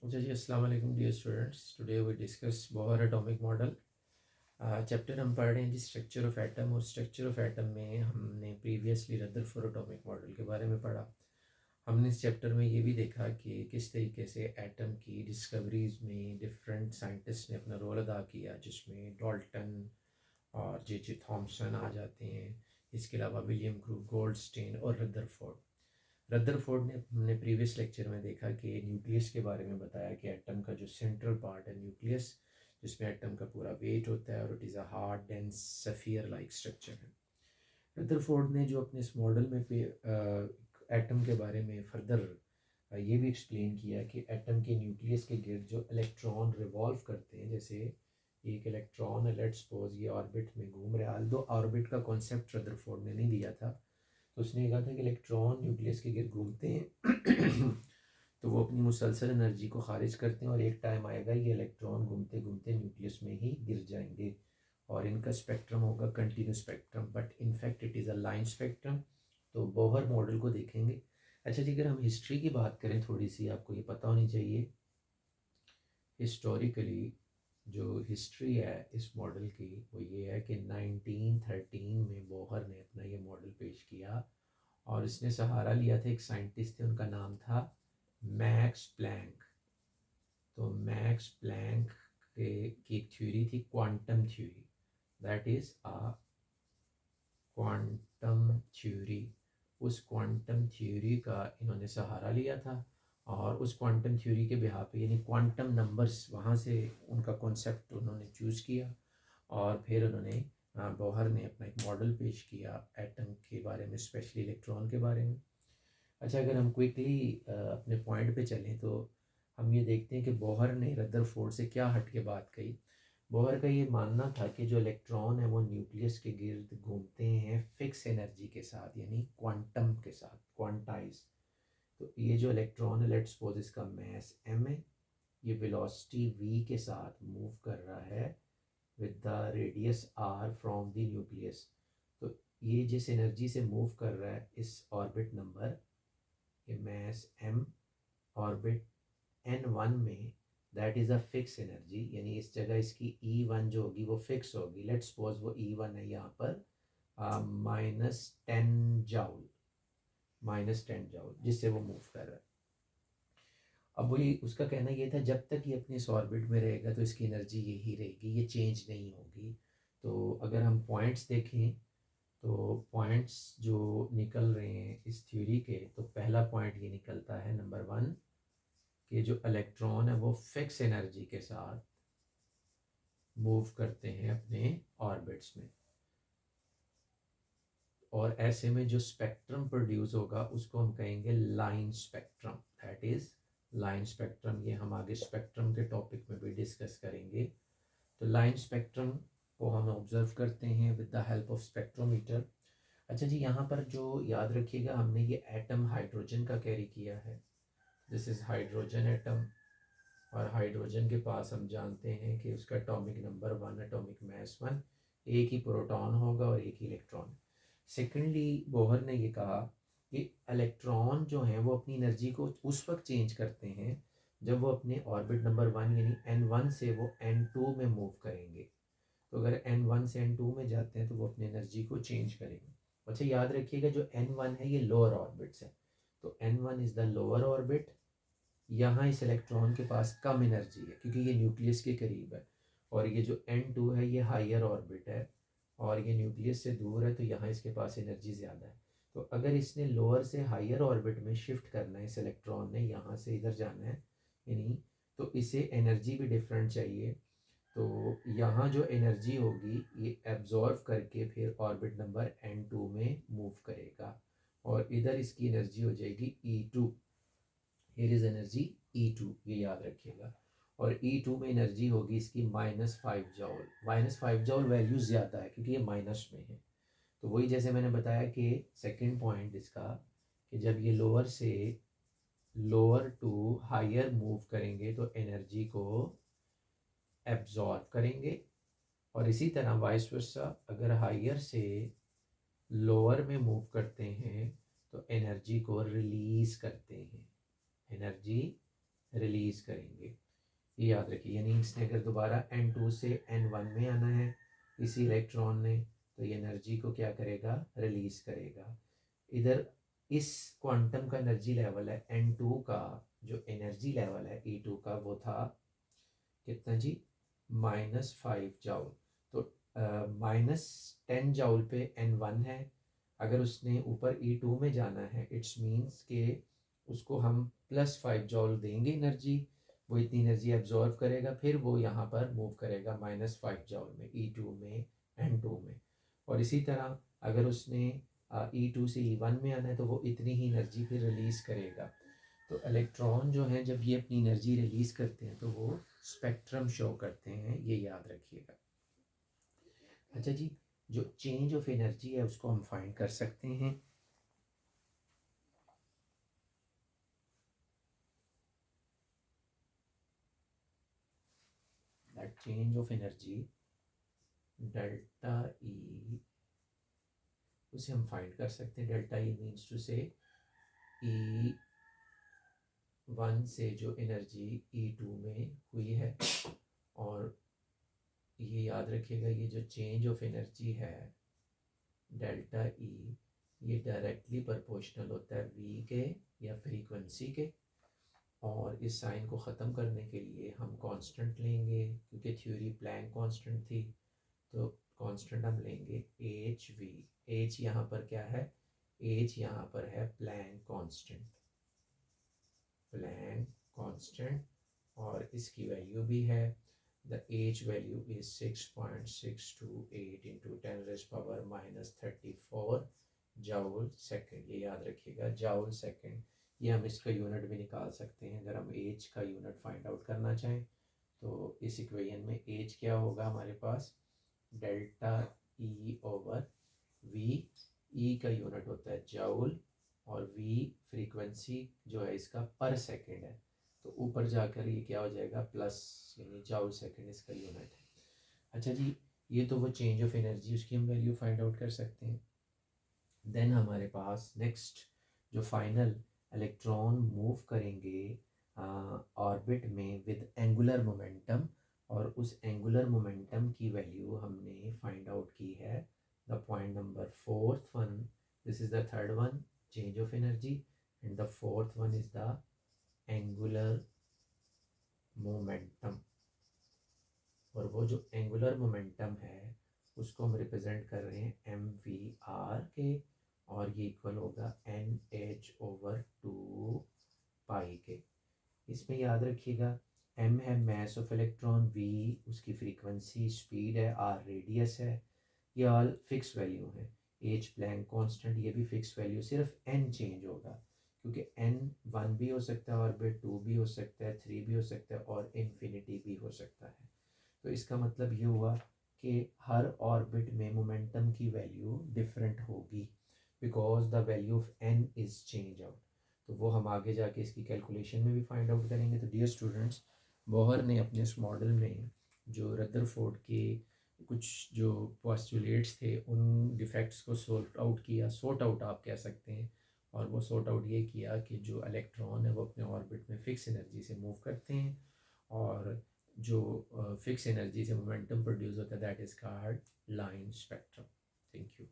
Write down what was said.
जी अस्सलाम वालेकुम dear students. Today we discuss Bohr atomic model. Chapter हम पढ़ रहे हैं जी स्ट्रक्चर ऑफ एटम, और स्ट्रक्चर ऑफ एटम में हमने प्रीवियसली रदरफोर्ड एटॉमिक मॉडल के बारे में पढ़ा। हमने इस चैप्टर में ये भी देखा कि किस तरीके से एटम की डिस्कवरीज में डिफरेंट साइंटिस्ट ने अपना रोल अदा किया, जिसमें डाल्टन और जे थॉमसन आ जाते हैं। इसके अलावा विलियम क्रूग, गोल्डस्टीन और रदरफोर्ड। रदरफोर्ड ने हमने प्रीवियस लेक्चर में देखा कि न्यूक्लियस के बारे में बताया कि एटम का जो सेंट्रल पार्ट है न्यूक्लियस, जिसमें एटम का पूरा वेट होता है और it is a hard dense sphere like structure है। रदरफोर्ड ने जो अपने इस मॉडल में एटम के बारे में फर्दर ये भी एक्सप्लेन किया कि एटम के न्यूक्लियस के गिर्द जो इलेक्ट्रॉन रिवॉल्व करते हैं, जैसे एक इलेक्ट्रॉन है, लेट्स सपोज ये ऑर्बिट में घूम रहा है। दो ऑर्बिट का कॉन्सेप्ट रदरफोर्ड ने नहीं दिया था, तो उसने कहा था कि इलेक्ट्रॉन न्यूक्लियस के गिर्द घूमते हैं तो वो अपनी मुसलसल एनर्जी को खारिज करते हैं और एक टाइम आएगा ये इलेक्ट्रॉन घूमते घूमते न्यूक्लियस में ही गिर जाएंगे और इनका स्पेक्ट्रम होगा continue spectrum, but in fact it is a line spectrum. तो बोहर मॉडल को देखेंगे। अच्छा जी, अगर हम हिस्ट्री की बात करें थोड़ी सी, आपको ये पता होनी चाहिए हिस्टोरिकली जो हिस्ट्री है इस मॉडल की, वो ये है कि 1913 में बोहर ने अपना ये मॉडल पेश किया और इसने सहारा लिया था, एक साइंटिस्ट थे, उनका नाम था मैक्स प्लैंक। तो मैक्स प्लैंक की एक थ्योरी थी quantum theory, that is a quantum theory. उस क्वांटम थ्योरी का इन्होंने सहारा लिया था और उस क्वांटम थ्योरी के बिहार पे, यानी क्वांटम नंबर्स, वहाँ से उनका कॉन्सेप्ट उन्होंने चूज़ किया और फिर उन्होंने बोहर ने अपना एक मॉडल पेश किया एटम के बारे में, स्पेशली इलेक्ट्रॉन के बारे में। अच्छा, अगर हम क्विकली अपने पॉइंट पे चलें तो हम ये देखते हैं कि बोहर ने रदरफोर्ड से क्या हट के बात कही। बोहर का ये मानना था कि जो इलेक्ट्रॉन है वो न्यूक्लियस के गिर्द घूमते हैं फिक्स एनर्जी के साथ, यानी क्वांटम के साथ, क्वांटाइज। तो ये जो इलेक्ट्रॉन है, लेट्स सपोज इसका मैस m है, ये वेलोसिटी v के साथ मूव कर रहा है with the radius r from the nucleus. तो ये जिस एनर्जी से मूव कर रहा है इस ऑर्बिट नंबर, ये मैस m ऑर्बिट n1 में, that is a fix energy, यानी इस जगह इसकी E1 जो होगी वो फिक्स होगी। लेट्स सपोज वो E1 है यहाँ पर -10 जाउल, -10 जाउल, जिससे वो मूव कर रहा है। अब वही उसका कहना ये था, जब तक ये अपने इस ऑर्बिट में रहेगा तो इसकी एनर्जी यही रहेगी, ये चेंज नहीं होगी। तो अगर हम पॉइंट्स देखें तो पॉइंट्स जो निकल रहे हैं इस थ्योरी के, तो पहला पॉइंट ये निकलता है नंबर 1 कि जो इलेक्ट्रॉन है वो फिक्स एनर्जी के साथ मूव करते हैं अपने ऑर्बिट्स में, और ऐसे में जो स्पेक्ट्रम प्रोड्यूस होगा उसको हम कहेंगे line spectrum, that is line spectrum. ये हम आगे स्पेक्ट्रम के टॉपिक में भी डिस्कस करेंगे। तो लाइन स्पेक्ट्रम को हम ऑब्जर्व करते हैं with the help of spectrometer. अच्छा जी, यहाँ पर जो याद रखिएगा, हमने ये एटम हाइड्रोजन का कैरी किया है, दिस इज हाइड्रोजन एटम, और हाइड्रोजन के पास हम जानते हैं कि उसका एटॉमिक नंबर 1, एटॉमिक मास 1, एक ही प्रोटॉन होगा और एक ही इलेक्ट्रॉन। सेकेंडली बोहर ने ये कहा कि इलेक्ट्रॉन जो हैं वो अपनी एनर्जी को उस वक्त चेंज करते हैं जब वो अपने ऑर्बिट नंबर 1 यानी n1 से वो n2 में मूव करेंगे। तो अगर n1 से n2 में जाते हैं तो वो अपनी एनर्जी को चेंज करेंगे। अच्छा, याद रखिएगा जो n1 है ये लोअर ऑर्बिट्स है, तो n1 is the lower orbit. यहाँ इस इलेक्ट्रॉन के पास कम एनर्जी है क्योंकि ये न्यूक्लियस के करीब है, और ये जो n2 है ये हायर ऑर्बिट है और ये न्यूक्लियस से दूर है, तो यहाँ इसके पास एनर्जी ज़्यादा है। तो अगर इसने लोअर से हायर ऑर्बिट में शिफ्ट करना है, इस इलेक्ट्रॉन ने यहाँ से इधर जाना है यानी, तो इसे एनर्जी भी डिफरेंट चाहिए। तो यहाँ जो एनर्जी होगी ये एब्जॉर्व करके फिर ऑर्बिट नंबर n2 में मूव करेगा, और इधर इसकी एनर्जी हो जाएगी E2। Here is energy E2, ये याद रखिएगा। और E2 में एनर्जी होगी इसकी -5 जाउल। -5 जाउल वैल्यू ज़्यादा है क्योंकि ये माइनस में है। तो वही जैसे मैंने बताया कि सेकंड पॉइंट इसका, कि जब ये लोअर से लोअर टू हायर मूव करेंगे तो एनर्जी को एब्जॉर्ब करेंगे, और इसी तरह वाइस वर्सा अगर हायर से लोअर में मूव करते हैं तो एनर्जी को रिलीज करते हैं, एनर्जी रिलीज़ करेंगे। ये याद रखिए, यानी इसने अगर दोबारा N2 से N1 में आना है इसी इलेक्ट्रॉन ने, तो ये एनर्जी को क्या करेगा, रिलीज़ करेगा। इधर इस क्वांटम का एनर्जी लेवल है N2 का, जो एनर्जी लेवल है E2 का वो था कितना जी, -5 जूल। तो -10 जूल पे N1 है। अगर उसने ऊपर E2 में जाना है, इट्स मीन्स के उसको हम +5 जूल देंगे एनर्जी, वो इतनी एनर्जी एब्जॉर्व करेगा, फिर वो यहाँ पर मूव करेगा -5 जूल में, E2 में, N2 में। और इसी तरह अगर उसने E2 से E1 में आना है तो वो इतनी ही एनर्जी फिर रिलीज़ करेगा। तो इलेक्ट्रॉन जो हैं जब ये अपनी एनर्जी रिलीज़ करते हैं तो वो स्पेक्ट्रम शो करते हैं, ये याद रखिएगा। अच्छा जी, जो चेंज ऑफ एनर्जी है उसको हम फाइंड कर सकते हैं। That change of energy delta E, उसे हम फाइंड कर सकते हैं। डेल्टा ई मीन्स टू से ई वन से जो एनर्जी E2 में हुई है, और ये याद रखिएगा ये जो चेंज ऑफ एनर्जी है डेल्टा ई, ये डायरेक्टली प्रोपोर्शनल होता है V के या फ्रीक्वेंसी के। और इस साइन को ख़त्म करने के लिए हम कांस्टेंट लेंगे, क्योंकि थ्योरी प्लैंक कांस्टेंट थी, तो कांस्टेंट हम लेंगे HV। H यहाँ पर क्या है, H यहाँ पर है प्लैंक कांस्टेंट, प्लैंक कांस्टेंट, और इसकी वैल्यू भी है, the H value is 6.628 into 10⁻34 joule second. ये याद रखिएगा, जूल सेकेंड। ये हम इसका यूनिट भी निकाल सकते हैं अगर हम H का यूनिट फाइंड आउट करना चाहें। तो इस इक्वेशन में H क्या होगा हमारे पास, delta E over V। E का यूनिट होता है जूल, और V फ्रीक्वेंसी जो है इसका पर सेकेंड है, तो ऊपर जाकर ये क्या हो जाएगा प्लस, यानी जूल सेकेंड इसका यूनिट है। अच्छा जी, ये तो वो चेंज ऑफ एनर्जी, उसकी हम वैल्यू फाइंड आउट कर सकते हैं। देन हमारे पास नेक्स्ट जो फाइनल इलेक्ट्रॉन मूव करेंगे ऑर्बिट में विद एंगुलर मोमेंटम, और उस एंगुलर मोमेंटम की वैल्यू हमने फाइंड आउट की है, the point number fourth one, this is the third one, change of energy, and the fourth one is the angular momentum। और वो जो एंगुलर मोमेंटम है उसको हम रिप्रेजेंट कर रहे हैं MVR के, और ये इक्वल होगा NH/2 के। इसमें याद रखिएगा M है मास ऑफ इलेक्ट्रॉन, V उसकी फ्रीक्वेंसी स्पीड है, R रेडियस है, ये ऑल फिक्स वैल्यू है। H प्लैंक कांस्टेंट, ये भी फिक्स वैल्यू, सिर्फ N चेंज होगा, क्योंकि N 1 भी हो सकता है ऑर्बिट, 2 भी हो सकता है, 3 भी हो सकता है, और इन्फिनिटी भी हो सकता है। तो इसका मतलब ये हुआ कि हर ऑर्बिट में मोमेंटम की वैल्यू डिफरेंट होगी, because the value of N is change out. तो वो हम आगे जाके इसकी कैलकुलेशन में भी फाइंड आउट करेंगे। तो डियर स्टूडेंट्स, बोहर ने अपने इस मॉडल में जो रदरफोर्ड के कुछ जो पोस्टुलेट्स थे उन डिफेक्ट्स को सॉर्ट आउट आप कह सकते हैं, और वो सॉर्ट आउट ये किया कि जो इलेक्ट्रॉन है वो अपने ऑर्बिट में फ़िक्स एनर्जी से मूव करते हैं, और जो फिक्स एनर्जी से मोमेंटम प्रोड्यूस होता है that is called line spectrum. Thank you.